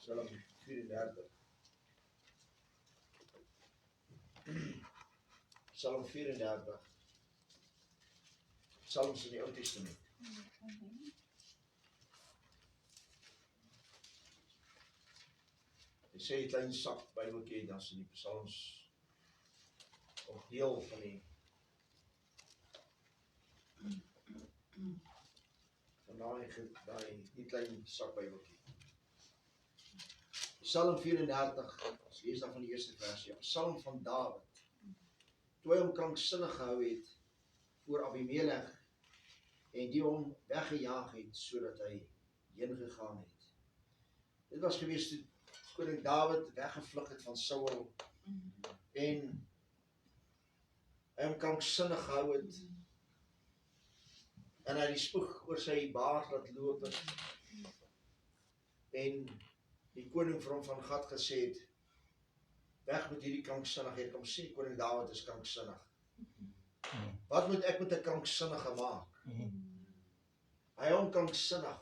Psalm 34. Psalm 34. Psalms in die Ou Testament. Jy sê jy klein sak Bybeltjie, dan is die Psalms ook deel van die die klein sak Bybeltjie. Psalm 34, as lees dan van die eerste versie, Psalm van Dawid, toe hy hom kranksinnig gehou het voor Abimelech en die hom weggejaag het, sodat hy heen gegaan het. Dit was gewees toe koning Dawid weggevlug het van Saul en hy hom kranksinnig gehou het en hy die spoeg oor sy baard laat loop het en die koning vir hom van Gat gesê het, weg met hierdie kranksinnigheid, kom sê, koning Dawid is kranksinnig. Wat moet ek met 'n kranksinnige maak? Hy hom kranksinnig.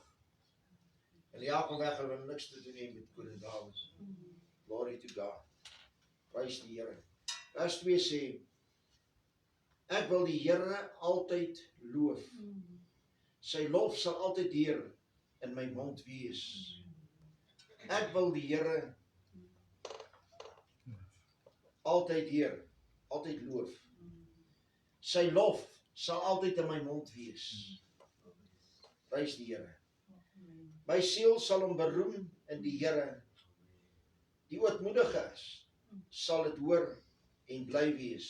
En jaag hom weg, hulle niks te doen hê met koning Dawid. Glory to God. Prys die Here. Vers 2 sê, ek wil die Here altyd loof. Sy lof sal altyd deur in my mond wees. Ek wil die Here altyd deur, altyd loof. Sy lof sal altyd in my mond wees. Prys die Here. My siel sal hom beroem in die Here. Die ootmoedige is, sal dit hoor en bly wees.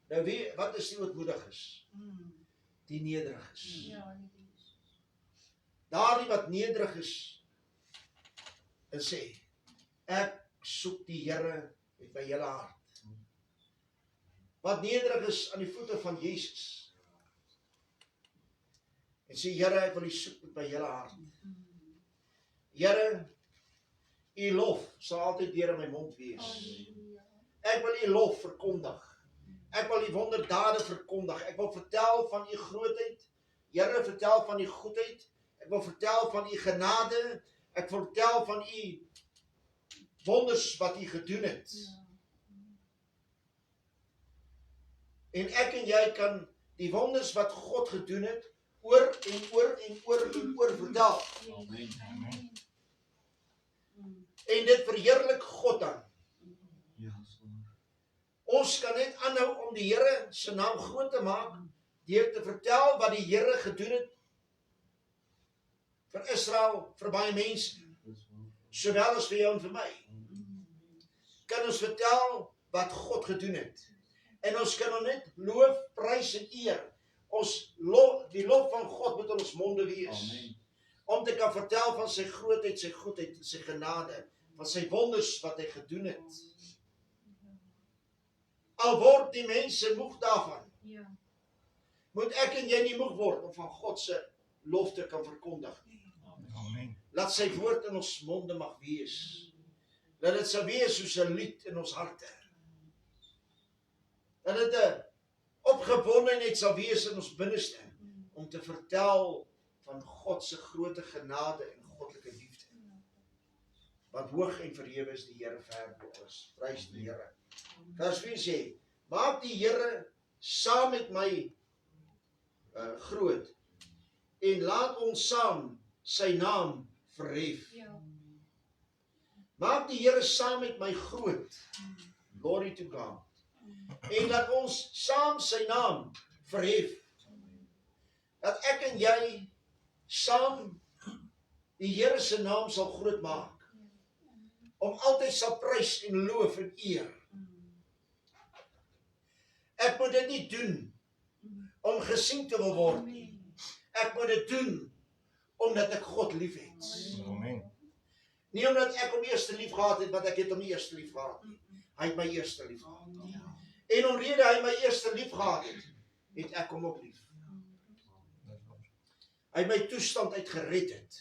Nou wat is die ootmoediges? Die nederiges. Daardie wat nederig is en sê, ek soek die Here met my hele hart. Wat nederig is aan die voete van Jesus. En sê, Here, ek wil U soek met my hele hart. Here, U lof sal altyd deur in my mond wees. Ek wil U lof verkondig. Ek wil U wonderdade verkondig. Ek wil vertel van U grootheid. Here, vertel van U goedheid. Ek wil vertel van U genade. Ek wil vertel van U wonders wat U gedoen het. En ek en jy kan die wonders wat God gedoen het, oor en oor en oor en oor vertel. Amen. En dit verheerlik God dan. Ons kan net aanhou om die Here se naam groot te maak, deur te vertel wat die Here gedoen het vir Israel, vir baie mense, sowel as vir jou en vir my. Kan ons vertel wat God gedoen het. En ons kan hom net loof, prys en eer. Die lof van God moet in ons monde wees. Amen. Om te kan vertel van sy grootheid, sy goedheid, sy genade, van sy wonders wat hy gedoen het. Al word die mense moeg daarvan, moet ek en jy nie moeg word om van God se lof te kan verkondig. Amen. Laat sy woord in ons monde mag wees. Dat dit sal wees soos 'n lied in ons harte. Dat dit 'n opgewondenheid sal wees in ons binneste om te vertel van God se groote genade en goddelike liefde. Want hoog en verhewe is die Here ver bo alles. Prys die Here. Vers 4 sê, maak die Here saam met my groot en laat ons saam sy naam verhef. Maak die Here saam met my groot. Glory to God. En laat ons saam sy naam verhef. Dat ek en jy saam die Here se naam sal groot maak. Om altyd sal prys en loof en eer. Ek moet dit nie doen om gesien te wil word nie. Ek moet dit doen omdat ek God lief het. Amen. Nie omdat ek hom eerste lief gehad het, want ek het hom nie eerste lief gehad nie. Hy het my eerste lief gehad. En omrede hy my eerste lief gehad het, het ek hom ook lief. Hy my toestand uit gered het.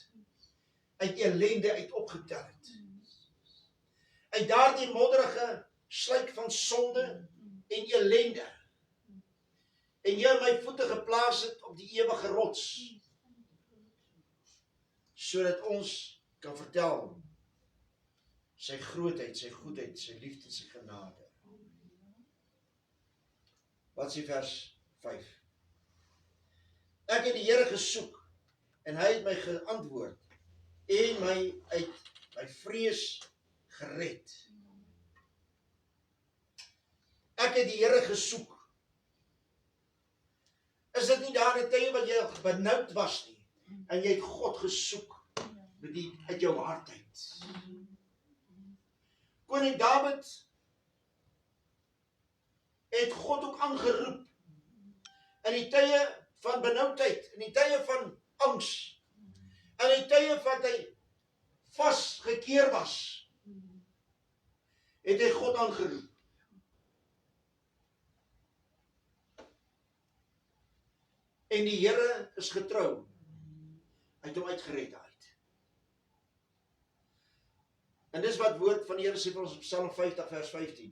Uit ellende uit opgetel het. Uit daardie modderige sluik van sonde en ellende. En jy my voete geplaas het op die ewige rots. Sodat ons kan vertel sy grootheid, sy goedheid, sy liefde, sy genade. Wat sê vers 5? Ek het die Here gesoek, en hy het my geantwoord, en my uit my vrees gered. Ek het die Here gesoek. Is dit nie daar 'n tye wat jy benoud was nie, en jy het God gesoek, met die uit jou hart uit? Koning Dawid het God ook aangeroep, in die tye van benoudheid, in die tye van angs, in die tye wat hy vasgekeer was, het hy God aangeroep. En die Here is getrou, hy het hom uitgered uit. En dis wat woord van die Here sê vir ons op Psalm 50 vers 15.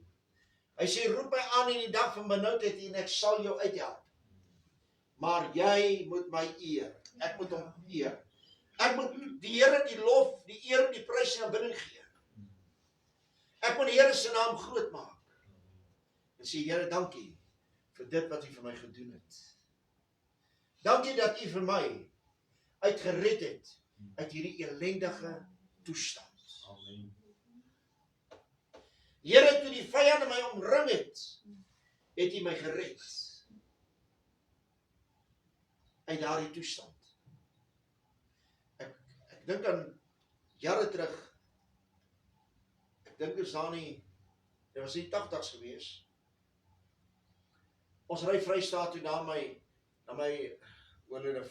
Hy sê, roep my aan in die dag van benoudheid en ek sal jou uithelp. Maar jy moet my eer. Ek moet hom eer. Ek moet die Here die lof, die eer, die prys en aanbidding gee. Ek moet die Here se naam groot maak. En sê, Here, dankie vir dit wat U vir my gedoen het. Dankie dat U vir my uitgered het uit hierdie ellendige toestand. Amen. Here, toe die vyande my omring het U my gered uit daardie toestand. Ek dink aan jare terug, ek dink is daar nie, dit was die 80's gewees. Ons ry Vrystaat toe na my oorlede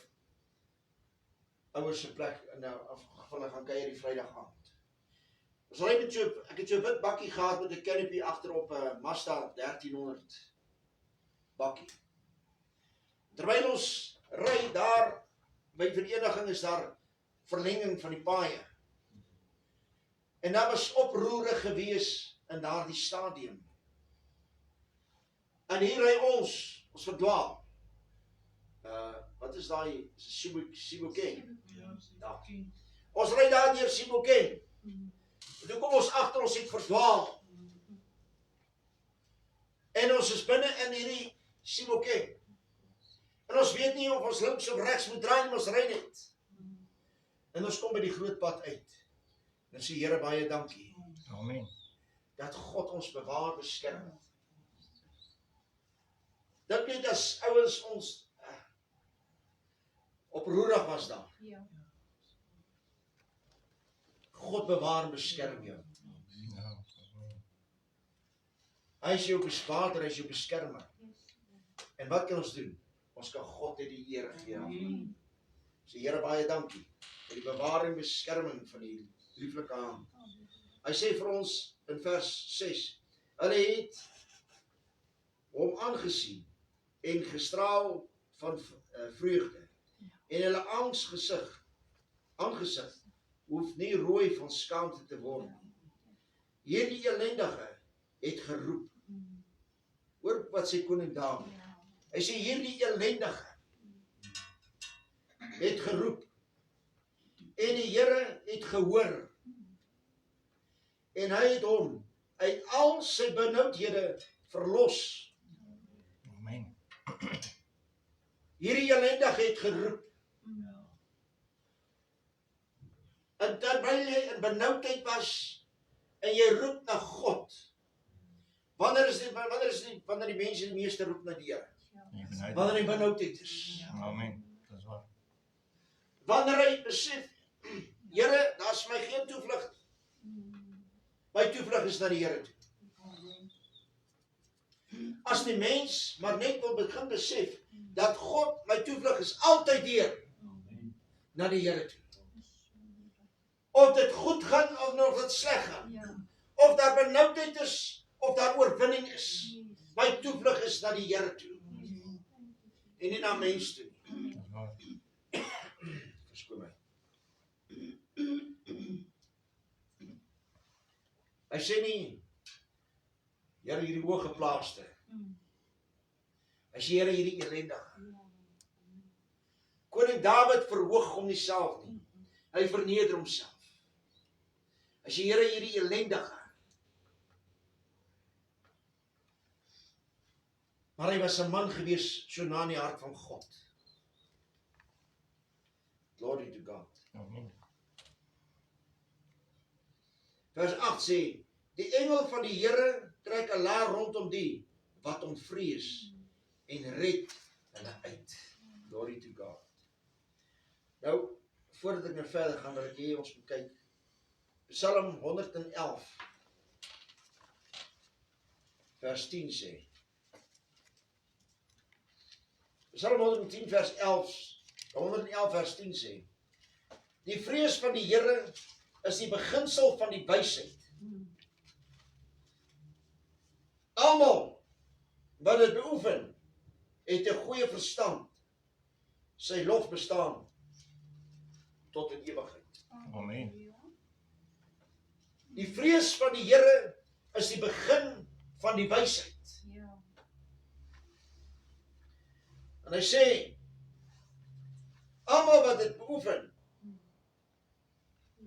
ouers se plek in 'n afgevallig gaan kuier die Vrydag aand. Ons ry met ek het so 'n wit bakkie gehad met 'n canopy agterop 'n Mazda 1300 bakkie. Terwyl ons ry daar by vereniging is daar verlenging van die paaie. En daar was oproere gewees in daardie stadium. En hier ry ons verdwaal. Wat is daai Sibokeng? Ja. Ons ry daar deur Sibokeng. Toe kom ons agter, ons het verdwaal. En ons is binne in hierdie Sibokeng. En ons weet nie of ons links of regs moet draai, ons ry net. En ons kom by die groot pad uit. En sê, Here, baie dankie. Amen. Dat God ons bewaar, beskerm het. Dink net as ouens ons oproerig was daar. Ja. God bewaar en beskerm jou. Ja. Hy is jou bespaarder, hy is jou beskermer. En wat kan ons doen? Ons kan God net die eer gee. Sê, Here, baie dankie vir die bewaring en beskerming van die lieflike hand. Hy sê vir ons in vers 6, hulle het hom aangesien en gestraal van vreugde. En hulle aangesig hoef nie rooi van skaamte te word. Hierdie ellendige het geroep. Hoor wat sê koning Dawid. Hy sê hierdie ellendige het geroep. En die Here het gehoor. En hy het hom uit al sy benoudhede verlos. Amen. Hierdie ellendige het geroep. En terwyl jy in benoudheid was, en jy roep na God. Wanneer die mense die meeste roep na die Here? Wanneer hy benoudheid is. Amen. Dat is waar. Wanneer hy besef, Here, daar is my geen toevlug. My toevlug is na die Here toe. As die mens maar net wil begin besef, dat God, my toevlug is altyd deur, na die Here toe. Of dit goed gaan, of dit sleg gaan. Of daar benoudheid is, of daar oorwinning is. My toevlug is na die Here toe. En nie na mens toe. Dat is waar. Verskoon my. Hy sê nie, Here, hierdie hooggeplaaste. Hy sê, Here, hierdie ellendige. Koning Dawid verhoog hom nie self nie. Hy verneder homself. As die Here hierdie ellendige, maar hy was 'n man gewees so na in die hart van God. Glory to God. Amen. Vers 8 sê, die engel van die Here trek 'n laar rondom die wat hom vrees en red hulle uit. Glory to God. Nou, voordat ek nou verder gaan, wil ek hê ons moet kyk. Psalm 111 vers 10 sê. Psalm 110 vers 111 vers 10 sê. Die vrees van die Here is die beginsel van die wysheid. Almal wat dit beoefen, het 'n goeie verstand. Sy lof bestaan tot in ewigheid. Amen. Die vrees van die Here is die begin van die wysheid. En hy sê, almal wat dit beoefen,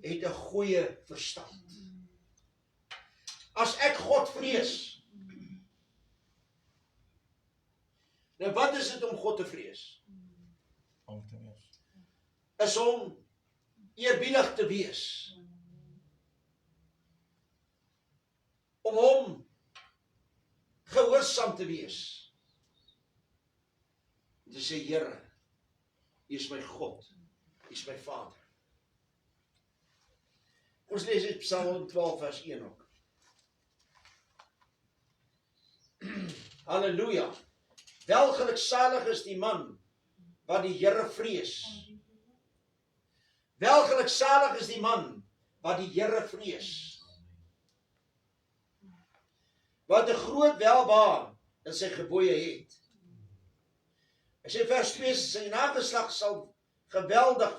het 'n goeie verstand. As ek God vrees, nou wat is dit om God te vrees? Om te wees. Is om eerbiedig te wees. Om hom gehoorsaam te wees. Om te sê, Here, U is my God, U is my Vader. Ons lees uit Psalm 112 vers 1 ook. Halleluja. Welgeluksalig is die man wat die Here vrees. Welgeluksalig is die man wat die Here vrees. Wat 'n groot welbehaag in sy gebooie het. Hy sê vers 2, sy nageslag sal geweldig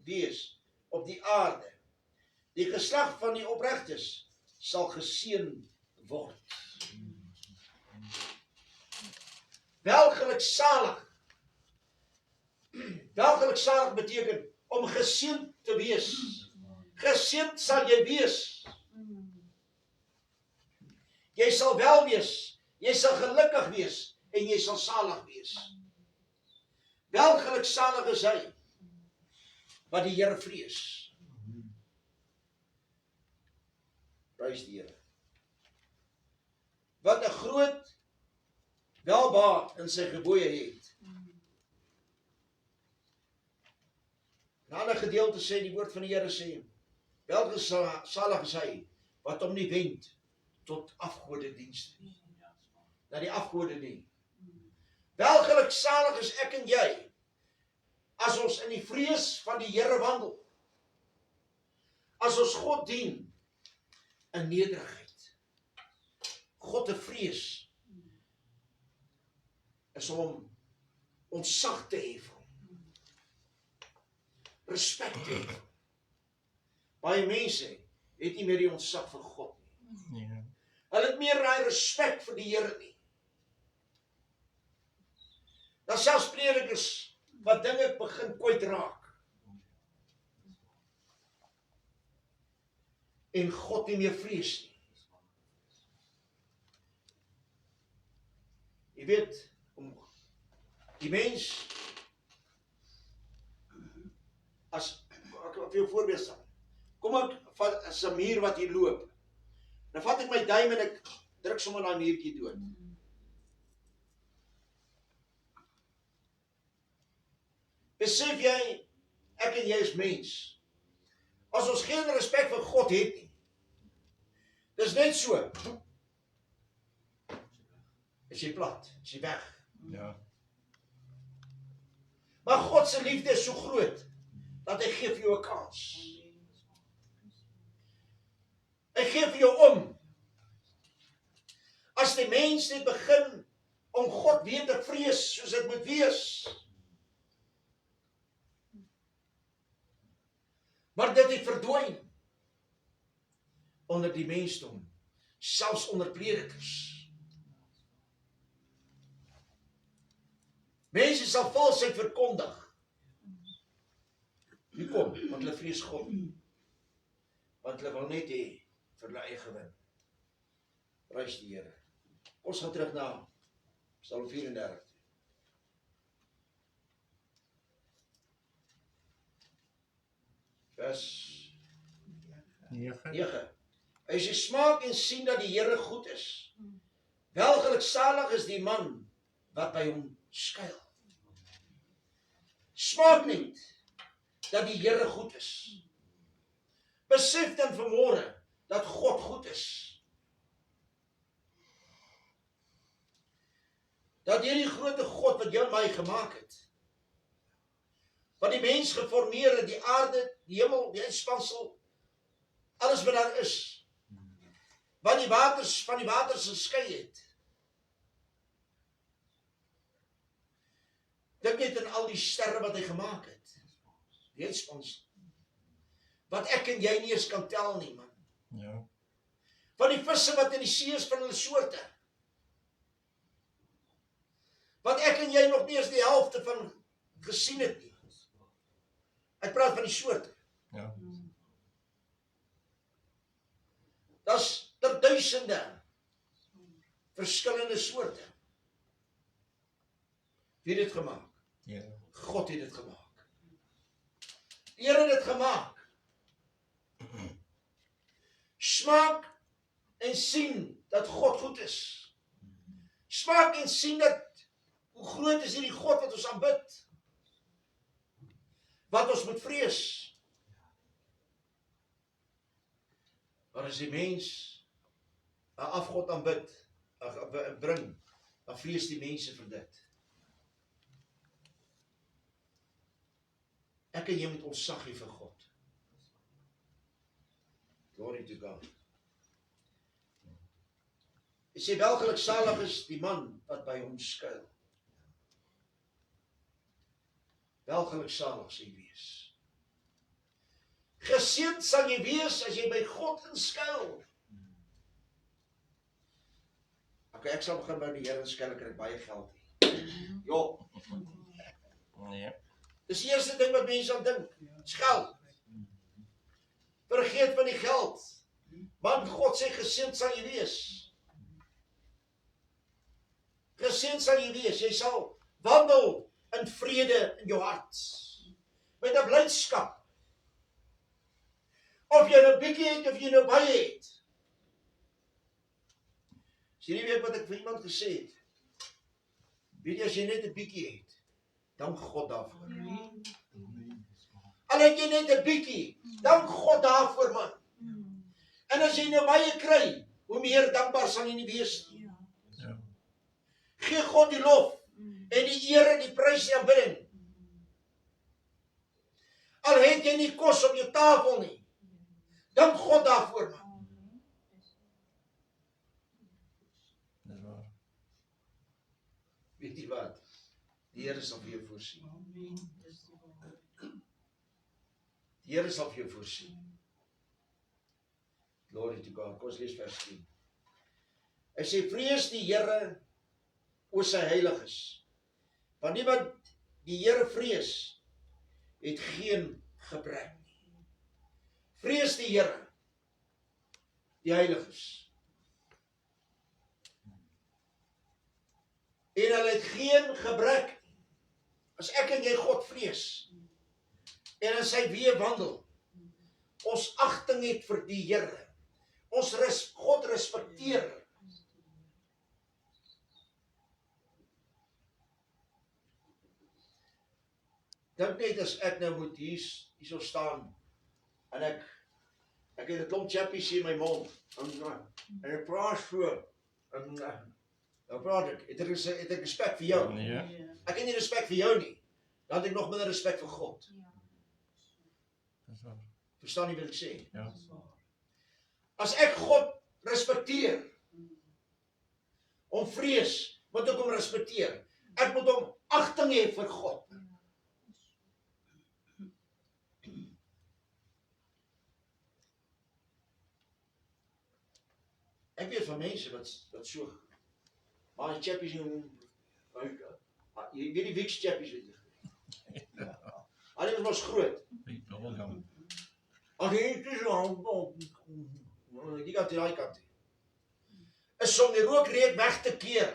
wees op die aarde. Die geslag van die opregtes sal geseën word. Welgeluksalig. Welgeluksalig beteken om geseënd te wees. Geseënd sal jy wees. Jy sal wel wees. Jy sal gelukkig wees en jy sal salig wees. Welgeluksalig is hy wat die Here vrees. Prys die Here. Wat 'n groot welbehaag in sy gebooie het. 'n ander gedeelte sê, die woord van die Here sê, welgesalig is hy wat hom nie wend tot afgodedienste nie. Na die afgode nie. Welgeluksalig is ek en jy as ons in die vrees van die Here wandel. As ons God dien in nederigheid. God te vrees is om ontzag te hê vir hom. Respek te hê. Baie mense het nie meer die ontzag vir God nie. Ja. Hulle het meer daai respek vir die Here nie. Dan selfs predikers wat dinge begin kwyt raak. En God nie meer vrees nie. Jy weet, die mens, as ek wil vir jou voorbeeld stel. Kom ek van 'n muur wat hier loop. Dan vat ek my duim en ek druk sommer daai muurtjie dood. Besef jy, ek en jy is mens. As ons geen respek vir God het nie, dis net so. Is jy plat, is jy weg. Ja. Maar God se liefde is so groot, dat hy gee vir jou 'n kans. Hy gee vir jou om. As die mens net begin om God weer te vrees, soos dit moet wees. Maar dit het verdwyn onder die mensdom, selfs onder predikers. Mense sal valsheid verkondig. Hoekom? Want hulle vrees God nie. Want hulle wil net hê vir hulle eie gewin. Prys die Here. Ons gaan terug na Psalm 34. Vers 9. Hy sê, smaak en sien dat die Here goed is. Welgeluksalig is die man wat by hom skuil. Smaak net dat die Here goed is. Besef dan vanmôre dat God goed is. Dat hierdie grote God wat jou en my gemaak het, wat die mens geformeer het, die aarde, die hemel, die uitspansel, alles wat daar is, wat die waters van die waters geskei het. Dink net aan al die sterre wat hy gemaak het. Die uitspansel. Wat ek en jy nie eens kan tel nie, man. Ja. Van die visse wat in die see is van hulle soorte. Wat ek en jy nog nie eens die helfte van gesien het nie. Ek praat van die soorte. Ja. Daar's ter duisende verskillende soorte. Wie het dit gemaak? Ja. God het dit gemaak. Die Here het dit gemaak. Smaak en sien dat God goed is. Smaak en sien dat hoe groot is hierdie God wat ons aanbid. Wat ons moet vrees. Maar as die mens 'n afgod aanbid, bring, dan vrees die mense vir dit. Ek en jy moet ontzag hê vir God. Glory to God. Hy sê welgeluksalig is die man wat by hom skuil. Welgeluksalig sal jy wees. Geseënd sal jy wees as jy by God inskuil. Okay, ek sal begin by die Here inskuil, ek kry baie geld hier. Jo. Ja. Dis die eerste ding wat mense aan dink. Geld. Vergeet van die geld. Want God sê geseënd sal jy wees. Geseënd sal jy wees. Jy sal wandel in vrede in jou hart. Met 'n blydskap. Of jy nou bietjie het of jy nou baie het. As jy nie weet wat ek vir iemand gesê het. Weet jy as jy net 'n bietjie het, dank God daarvoor. Al het jy net 'n bietjie, dank God daarvoor, man. En as jy nou baie kry, hoe meer dankbaar sal jy nie wees nie. Ja. Gee God die lof en die eer en die prys en aanbidding. Al het jy nie kos op jou tafel nie, dank God daarvoor, man. Dis waar. Weet jy wat? Die Here sal vir jou voorsien. Die Here sal vir jou voorsien. Glory to God. Kom ons lees vers 10. Hy sê, vrees die Here, o sy heiliges. Want die wat die Here vrees, het geen gebrek nie. Vrees die Here, die heiliges. En hulle het geen gebrek nie. As ek en jy God vrees, en in sy weë wandel, ons agting het vir die Here, ons God respekteer. Dink net as ek nou moet hierso staan, en ek het 'n klomp chappies hier in my mond, en ek praat so, en dan praat ek, het ek respek vir jou. Ja. Ek het nie respek vir jou nie, dan het ek nog minder respek vir God. Dis waar. Verstaan jy wat ek sê? Ja. As ek God respekteer, om vrees, moet ek hom respekteer. Ek moet hom agting hê vir God. Ek weet van mense wat so, maar die chappies jy weet die Wix chappies weet jy. Hulle is mos groot. Welkom. As jy nie die kant en daai kant is om die rookreuk weg te keer.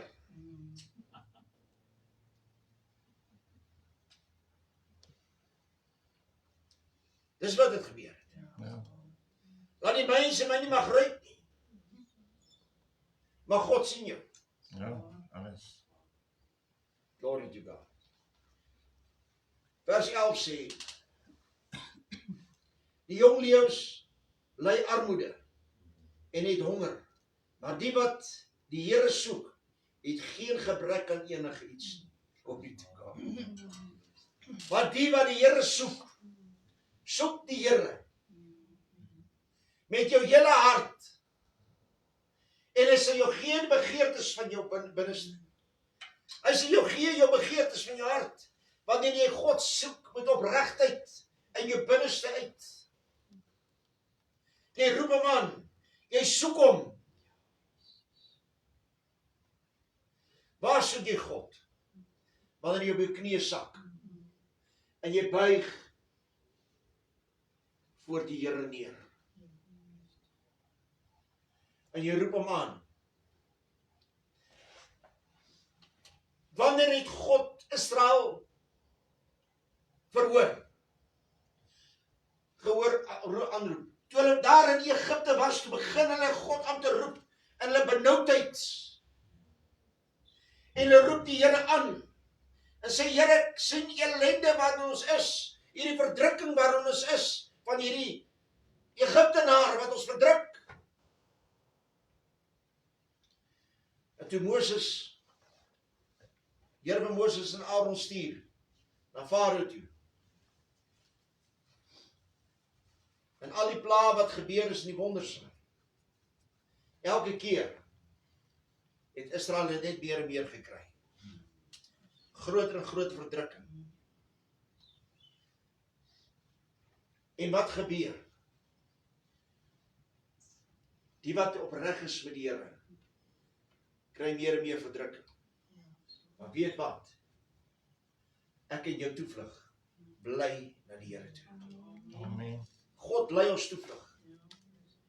Dis wat het gebeur het. Ja. Laat die mense my nie mag ruik nie. Maar God sien jou. Ja, alles. Glory to God. Vers 11 sê, die jong leeu's ly armoede en het honger, maar die wat die Here soek, het geen gebrek aan enige iets nie. Glory to God. Maar die wat die Here soek, soek die Here met jou hele hart. En hy sal jou geen begeertes van jou binneste. Hy sal jou gee jou begeertes van jou hart. Wanneer jy God soek met opregtheid in jou binneste uit. Jy roep hom aan. Jy soek hom. Waar soek jy God? Wanneer jy op jou knieë sak. En jy buig voor die Here neer. En jy roep hom aan. Wanneer het God Israel verhoor? Aanroep. Toe hulle daar in Egipte was, toe begin hulle God aan te roep in hulle benoudheid. En hulle roep die Here aan. En sê, Here, ek sien ellende waarin ons is. Hierdie verdrukking waarin ons is. Van hierdie Egiptenaar wat ons verdruk. En toe Here van Moses en Aaron stuur na Farao toe. En al die pla wat gebeur is in die wonders. Elke keer het Israel net meer en meer gekry. Groter en groter verdrukking. En wat gebeur? Die wat opreg is met die Here, kry meer en meer verdrukking. Maar weet wat? Ek en jou toevlug bly na die Here toe. Amen. God bly ons toevlug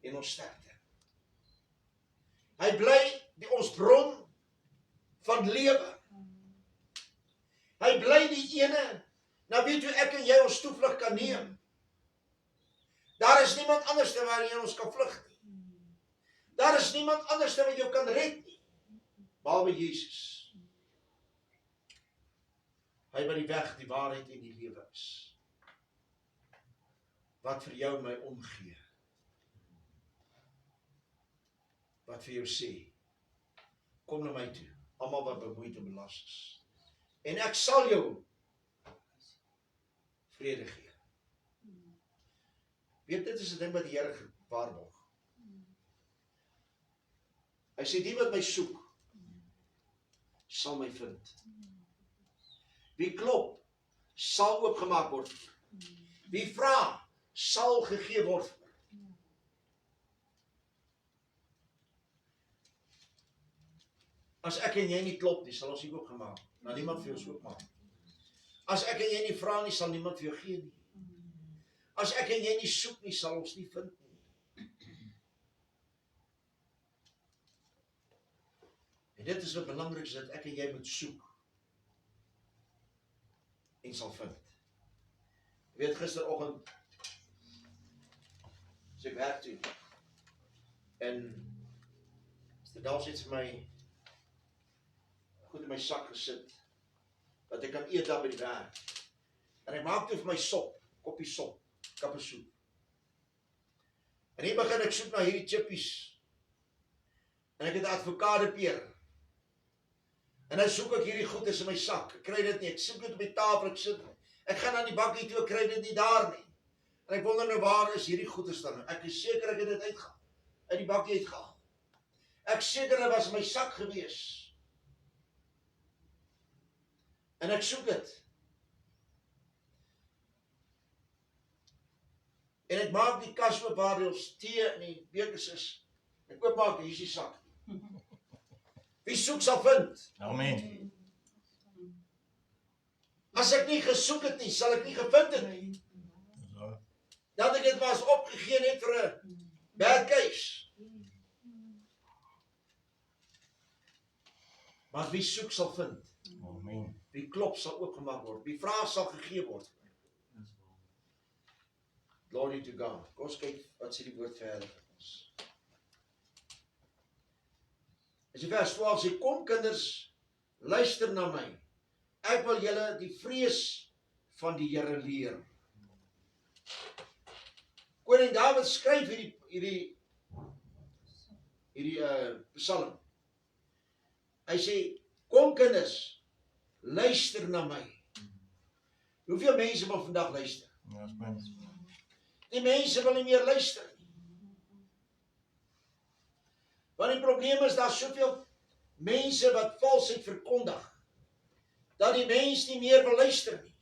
en ons sterkte. Hy bly ons bron van lewe. Hy bly die ene, na wie toe ek en jy ons toevlug kan neem. Daar is niemand anders waarin ons kan vlug nie. Daar is niemand anders wat jou kan red nie, behalwe Jesus. Hy wat die weg, die waarheid en die lewe is. Wat vir jou en my omgee. Wat vir jou sê, kom na my toe, almal wat bemoeid en belas is. En ek sal jou vrede gee. Weet, dit is 'n ding wat die Here waarborg. Hy sê, die wat my soek, sal my vind. Wie klop, sal oopgemaak word. Wie vra, sal gegee word. As ek en jy nie klop nie, sal ons nie oopgemaak. Nou niemand vir ons oopmaak. As ek en jy nie vra nie, sal niemand vir jou gee nie. As ek en jy nie soek nie, sal ons nie vind nie. En dit is wat belangrik is, dat ek en jy moet soek. En sal vind. Jy weet, gisteroggend as ek werk toe. En daar sit vir my goed in my sak gesit, dat ek kan eet daar by die werk. En ek maak toe vir my sop, koppie sop, kappesoep. En hier begin ek soek na hierdie chippies. En ek het 'n avokadopeer. En nou soek ek hierdie goedes in my sak. Ek kry dit nie, ek soek dit op die tafel, ek gaan aan die bakkie toe, ek kry dit nie daar nie. En ek wonder nou, waar is hierdie goedes dan? Ek is seker ek het dit uit die bakkie uitgehaal. Ek seker dit was in my sak gewees. En ek soek dit. En ek maak die kas oop waar ons tee en die bekers is. Ek oopmaak, hier is die sak. Wie soek sal vind. Amen. As ek nie gesoek het nie, sal ek nie gevind het nie. dat ek dit was opgegee net vir 'n bad case. Maar wie soek sal vind. Amen. Wie klop sal oopgemaak word. Wie vra sal gegee word. Glory to God. Kom ons kyk wat sê die woord verder vir ons. As jy vers 12 sê, kom kinders, luister na my. Ek wil julle die vrees van die Here leer. Koning Dawid skryf hierdie psalm. Hy sê, kom kinders, luister na my. Hoeveel mense wil vandag luister? Ja, is mens. Die mense wil nie meer luister nie. Want die probleem is, daar soveel mense wat valsheid verkondig, dat die mens nie meer wil luister nie.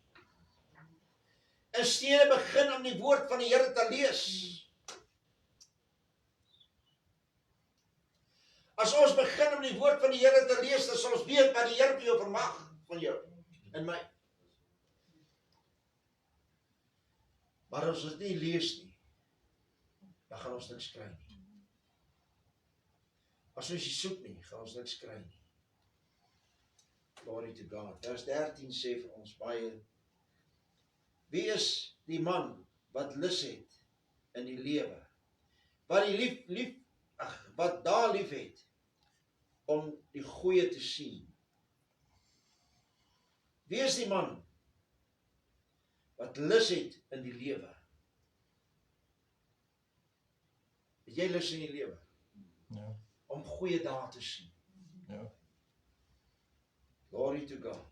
In steede begin om die woord van die Here te lees. As ons begin om die woord van die Here te lees, dan sal ons weet wat die Here vir jou vermag van jou en my. Maar as ons dit nie lees nie, dan gaan ons niks kry nie. As ons nie soek nie, gaan ons niks kry nie. Glory to God. Vers 13 sê vir ons baie, wie is die man wat lus het in die lewe, wat daar lief het om die goeie te sien? Wie is die man wat lus het in die lewe? Het jy lus in die lewe? Ja. Om goeie dae te sien. Ja. Glory to God.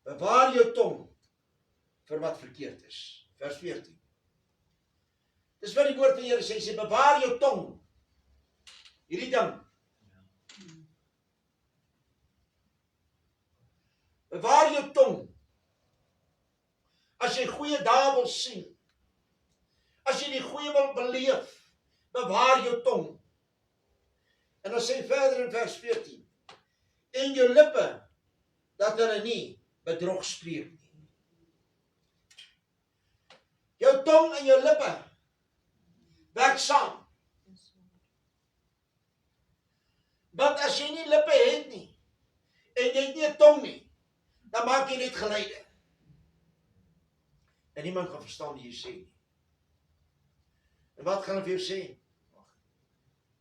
Bewaar jou tong vir wat verkeerd is. Vers 14. Dis wat die woord van die Here sê, sê bewaar jou tong. Hierdie ding. Bewaar jou tong. As jy goeie dae wil sien, as jy die goeie wil beleef, bewaar jou tong. En dan sê verder in vers 14, en jou lippe, dat hulle nie bedrog spreek nie. Jou tong en jou lippe werk saam. Want as jy nie lippe het nie, en jy het nie 'n tong nie, dan maak jy net geluide. En niemand gaan verstaan wat jy sê nie. En wat gaan hulle vir jou sê?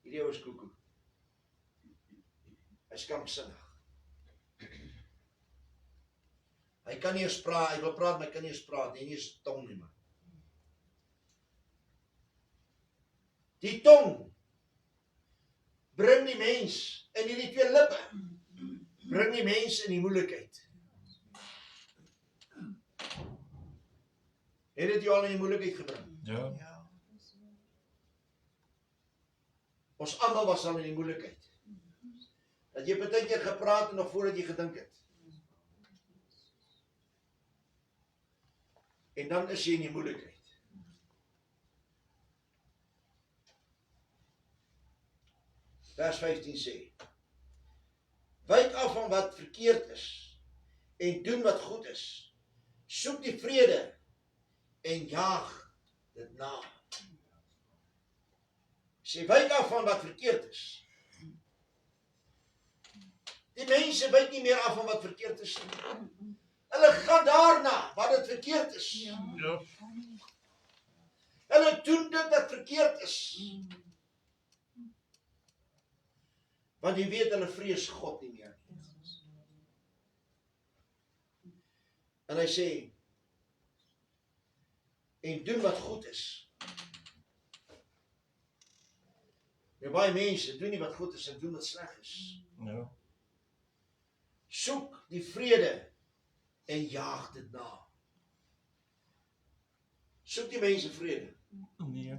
Hierdie ou is koekoek. Hy is kranksinnig. Hy kan nie eens praat, hy wil praat, maar hy kan nie eens praat, nie eens tong nie man. Die tong bring die mens, en hierdie twee lippe bring die mens in die moeilikheid. Het dit jou al in die moeilikheid gebring? Ja. Ons almal was al in die moeilikheid. Dat jy partykeer gepraat en nog voordat jy gedink het. En dan is jy in die moeilikheid. Vers 15 sê, wyk af van wat verkeerd is en doen wat goed is. Soek die vrede en jaag dit na. Sê, wyk af van wat verkeerd is. Die mense wyk nie meer af van wat verkeerd is nie. Hulle gaan daarna wat dit verkeerd is. Ja. Hulle doen dit wat verkeerd is. Want jy weet hulle vrees God nie meer. En hy sê, en doen wat goed is. Ja, baie mense doen nie wat goed is en doen wat sleg is. Ja. Soek die vrede en jaag dit na. Soek die mense vrede. Nee.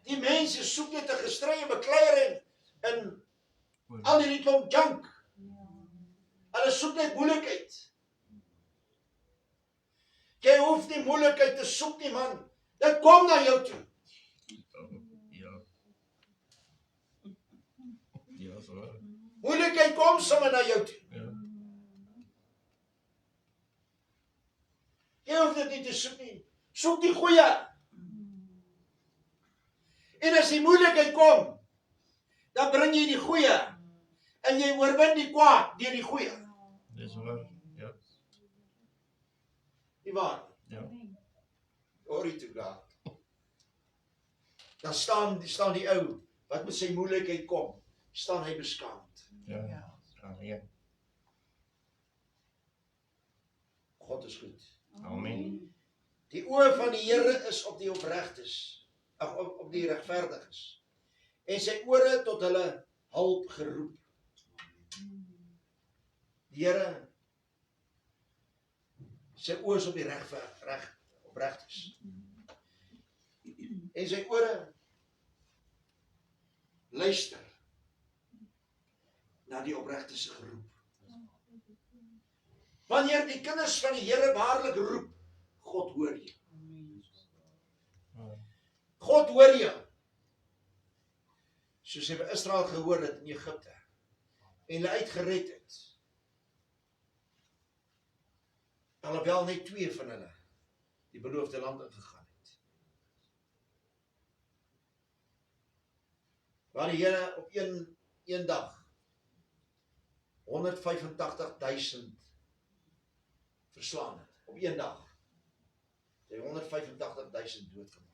Die mense soek net 'n gestry en bekleiering in al hierdie klomp junk. Hulle soek net moeilikheid. Jy hoef nie moeilikheid te soek nie man. Dit kom na jou toe. Ja. Ja, so. Moeilikheid kom sommer na jou toe. Ja. Jy hoef dit nie te soek nie. Soek die goeie. En as die moeilikheid kom, dan bring jy die goeie. En jy oorwin die kwaad deur die goeie. Dis waar. Ja. Nie waar? Ja. Glory to God. Dan staan die ou, wat met sy moeilikheid kom, staan hy beskaamd. Ja. Amen. God is goed. Amen. Die oë van die Here is op die opregtes, op die regverdiges. En sy ore tot hulle hulp geroep. Die Here, sy oë is op die opregtes. En sy ore luister na die opregtes se geroep. Wanneer die kinders van die Here waarlik roep, God hoor jou. God hoor jou. Soos hy by Israel gehoor het in Egipte. En hulle uitgered het. Alhoewel net 2 van hulle die beloofde land ingegaan het. Waar die Here op een dag 185.000 verslaan het. Op een dag. Hy 185.000 doodgemaak.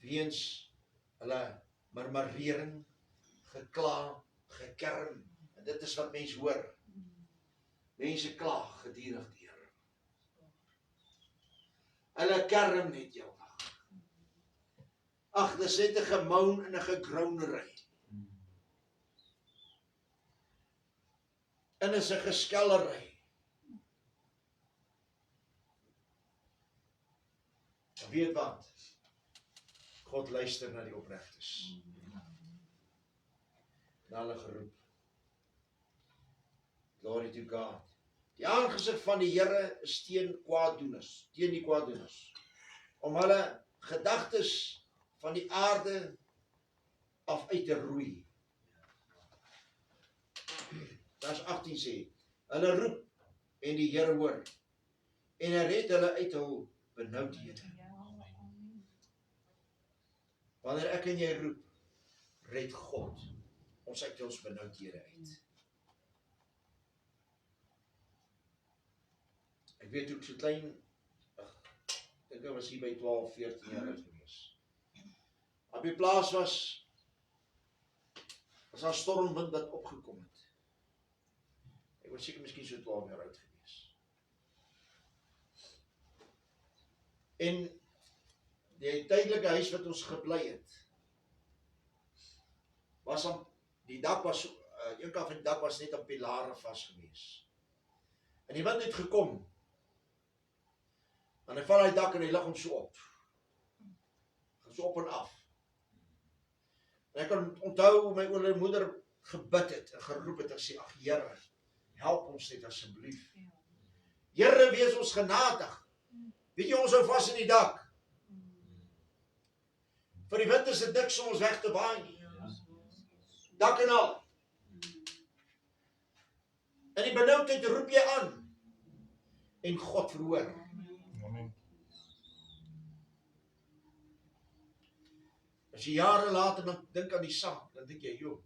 Weens hulle murmurering, gekla, gekerm. En dit is wat mense hoor. Mense kla gedurig deur. Hulle kerm net jou dag. Ag, dis net 'n gemoun en 'n gegrounery. En is 'n geskellery. Weet wat? God luister na die opregtes. Na hulle geroep. Glory to God. Die aangesig van die Here is teen kwaaddoeners, teen die kwaaddoeners. Om hulle gedagtes van die aarde af uit te roei. Vers 18 sê, hulle roep en die Here hoor. En hy red hulle uit hul benoudhede. Wanneer ek en jy roep, red God ons uit ons benoudhede uit. Ek weet hoe ek so klein, ek was hier by 12, 14 jaar oud gewees. Op die plaas was daar stormwind wat opgekom het. Ek was seker miskien so 12 jaar oud gewees. En die tydelike huis wat ons gebly het, was aan die dak was een kant van die dak was net op pilare vas gewees. En die wind het gekom. En hy val uit die dak en hy lig hom so op. So op en af. En ek kan onthou hoe my oorlede gebid het en geroep het en sê, ag Here, help ons net asseblief. Here, wees ons genadig. Weet jy, ons hou vas in die dak. Vir die wind is dit niks om ons weg te waai. Dak en al. En die benoudheid roep jy aan. En God verhoor. Amen. As jy jare later dan dink aan die sang, dan dink jy, joh.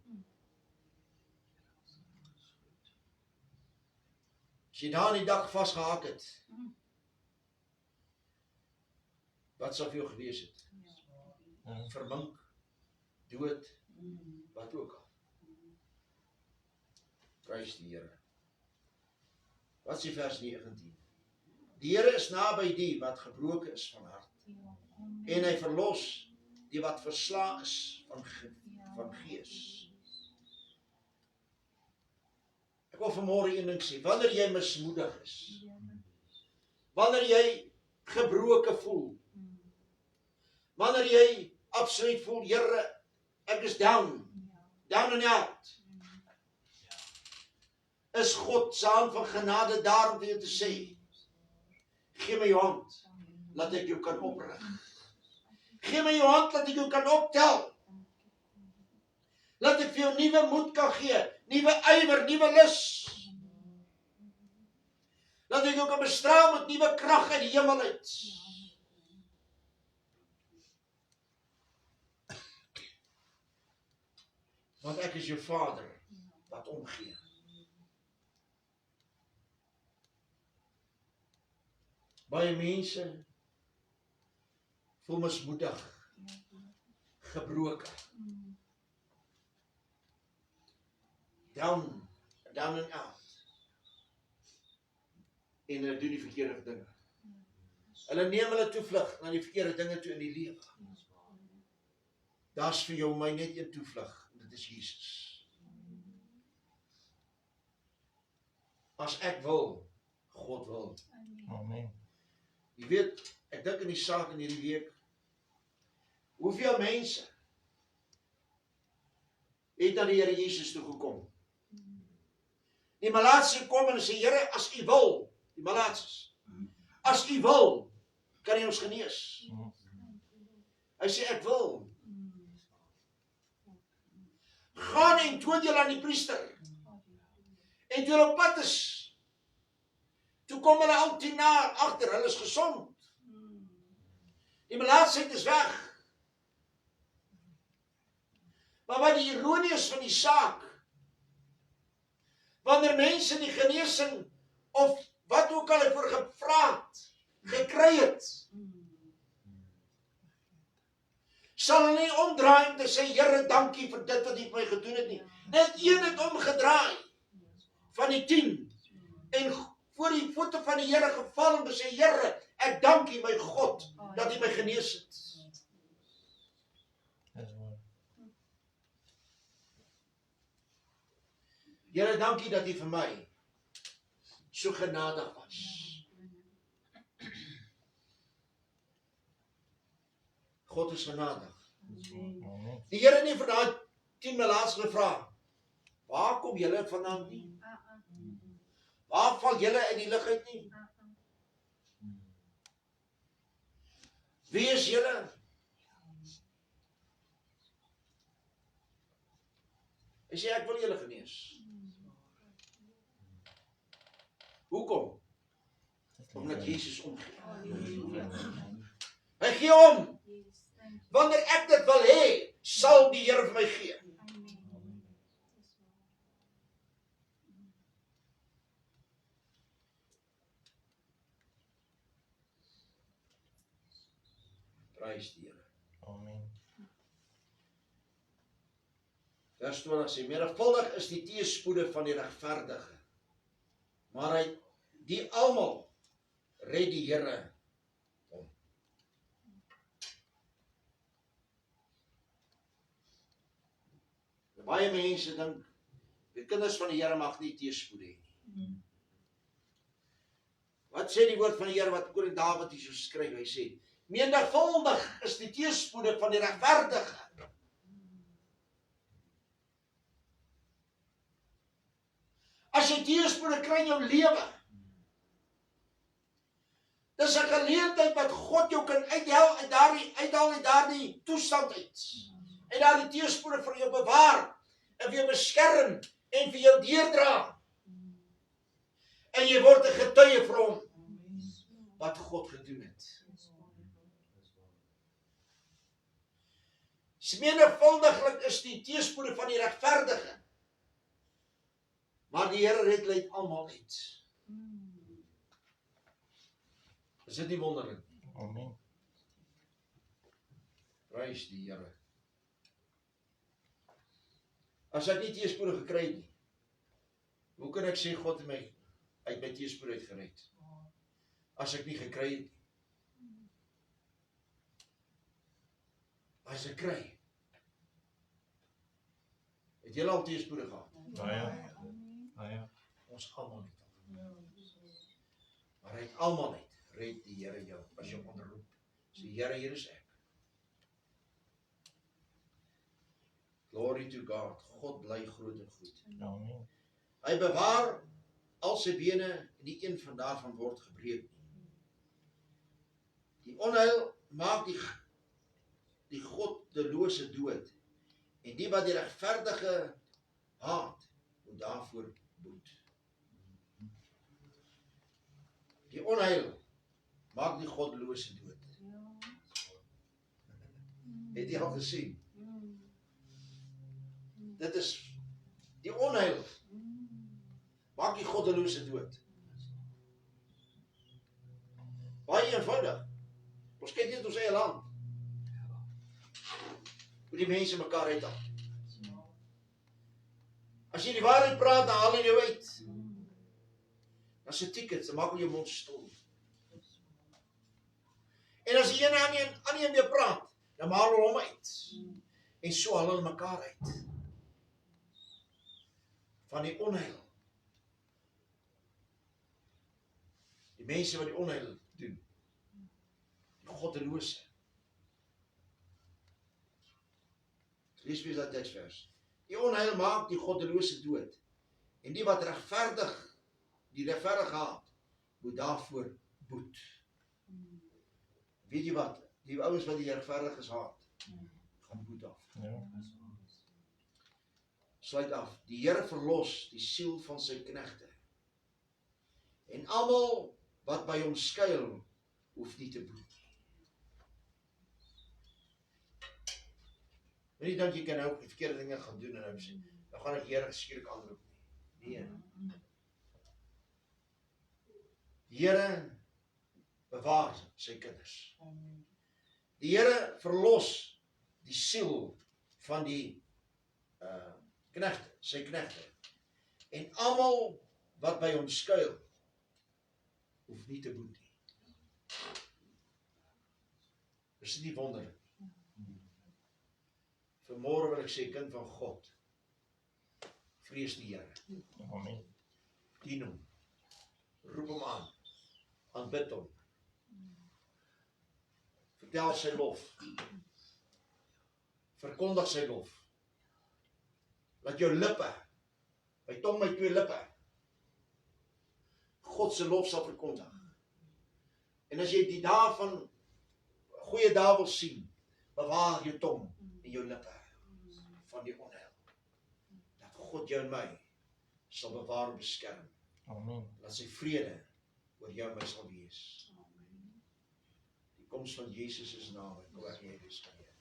As jy daar in die dak vastgehaak het, wat sal vir jou gewees het? Vermink, dood, wat ook al. Prys die Here. Wat sê vers 19? Die Here is naby die wat gebroken is van hart. En hy verlos die wat verslae is van gees. Ek wil vanmôre een ding sê, wanneer jy mismoedig is, wanneer jy gebroken voel, wanneer jy absoluut voel, Here, ek is down and out, is God se hand van genade daar om vir jou te sê, gee my jou hand, laat ek jou kan oprig. Gee my jou hand, laat ek jou kan optel. Laat ek vir jou nuwe moed kan gee, nuwe ywer, nuwe lus. Laat ek jou kan bestraal met nuwe krag uit die hemel uit. Want ek is jou Vader wat omgee. Baie mense voel mismoedig, gebroken. Down and out. En hulle doen die verkeerde dinge. Hulle neem hulle toevlug na die verkeerde dinge toe in die lewe. Daar's vir jou en my net een toevlug, en dit is Jesus. As ek wil, God wil. Amen. Jy weet, ek dink in die saak in hierdie week, hoeveel mense het na die Here Jesus toe gekom? Die malaatse kom en sê, Here, as U wil, die malaatses, as U wil, kan U ons genees. Hy sê, ek wil. Gaan en toon julle aan die priester. En toe hulle op pad is, toe kom hulle al 10 jaar agter, hulle is gesond. Die malaatsheid is weg. Maar wat die ironie is van die saak, wanneer mense die genesing, of wat ook al hy voor gevra het, gekry het, sal hulle nie omdraai om te sê, Here, dankie vir dit wat U vir my gedoen het nie. Net een het omgedraai, van die 10, en voor die voete van die Here geval en gesê, Here, ek dank U my God, dat U my genees het. Here, dankie dat U vir my so genadig was. God is genadig. Die Here het nie vir daai 10 malaats gevra, waar kom julle vandaan nie? Waar val julle in die lig uit nie? Wie is julle? Hy sê, ek wil julle genees. Hoekom? Omdat Jesus omgee. Hy gee om. Wanneer ek dit wil hê, sal die Here vir my gee. Prys die Here. Amen. Vers 20 sê, menigvuldig is die teëspoede van die regverdige, maar hy die almal red die Here om. Baie mense dink, die kinders van die Here mag nie teëspoede hê nie. Wat sê die woord van die Here wat koning Dawid hier so skryf? Hy sê, menigvuldig is die teëspoede van die regverdige. As jy teëspoede kry in jou lewe, dis 'n geleentheid wat God jou kan uithaal uit daardie toestand uit. En daardie teëspoede vir jou bewaar, en vir jou beskerm, en vir jou deurdra. En jy word 'n getuie vir hom, wat God gedoen het. Menigvuldiglik is die teëspoede van die regverdige, maar die Here red hulle almal uit. Is dit nie wonderlik? Amen. Prys die Here. As ek nie teëspoede gekry het nie, hoe kan ek sê God het my uit my teëspoed uitgered? As ek nie gekry het nie. As ek kry, het julle al teëspoede gehad? Ja. Ons almal het. Maar uit almal uit red die Here jou, as jy hom onderroep. Sê, Here, hier is ek. Glory to God. God bly groot en goed. Amen. Hy bewaar al sy bene en die een van daarvan word gebreek nie. Die onheil maak die goddelose dood. En die wat die regverdige haat, moet daarvoor boet. Die onheil maak die goddelose dood. Het jy al gesien? Dit is die onheil. Maak die goddelose dood. Baie eenvoudig. Ons kyk net ons eie land. Hoe die mense mekaar uithaal. As jy die waarheid praat, dan haal hy jou uit. Dan se tickets, dan maak jy jou mond stil. En as die ene aan die een weer praat, dan haal hulle hom uit. En so haal hulle mekaar uit. Van die onheil. Die mense wat die onheil doen. Die goddelose. Lees weer dat teksvers. Die onheil maak die goddelose dood. En die wat die regverdige haat, moet daarvoor boet. Weet jy wat? Die ouens wat die regverdiges haat, gaan boet af. Ja. Sluit af. Die Here verlos die siel van sy knegte. En almal wat by hom skuil, hoef nie te boet. Nie dat jy kan nou die verkeerde dinge gaan doen en dan gaan ek Here skielik aanroep nie. Nee. Die Here bewaar sy kinders. Die Here verlos die siel van die knegte, sy knegte. En almal wat by hom skuil, hoef nie te boet nie. Is dit nie wonderlik? Vanmôre wil ek sê, kind van God, vrees die Here. Amen. Dien hom. Roep hom aan. Aanbid hom. Vertel sy lof. Verkondig sy lof. Laat jou lippe, my tong, my twee lippe, God se lof sal verkondig. En as jy die dae van goeie dae wil sien, bewaar jou tong en jou lippe van die onheil. Dat God jou en my sal bewaar en beskerm. Amen. Laat sy vrede oor jou en my sal wees. Die koms van Jesus is naby. Kom ek jy wees van Here.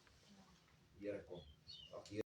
Here kom.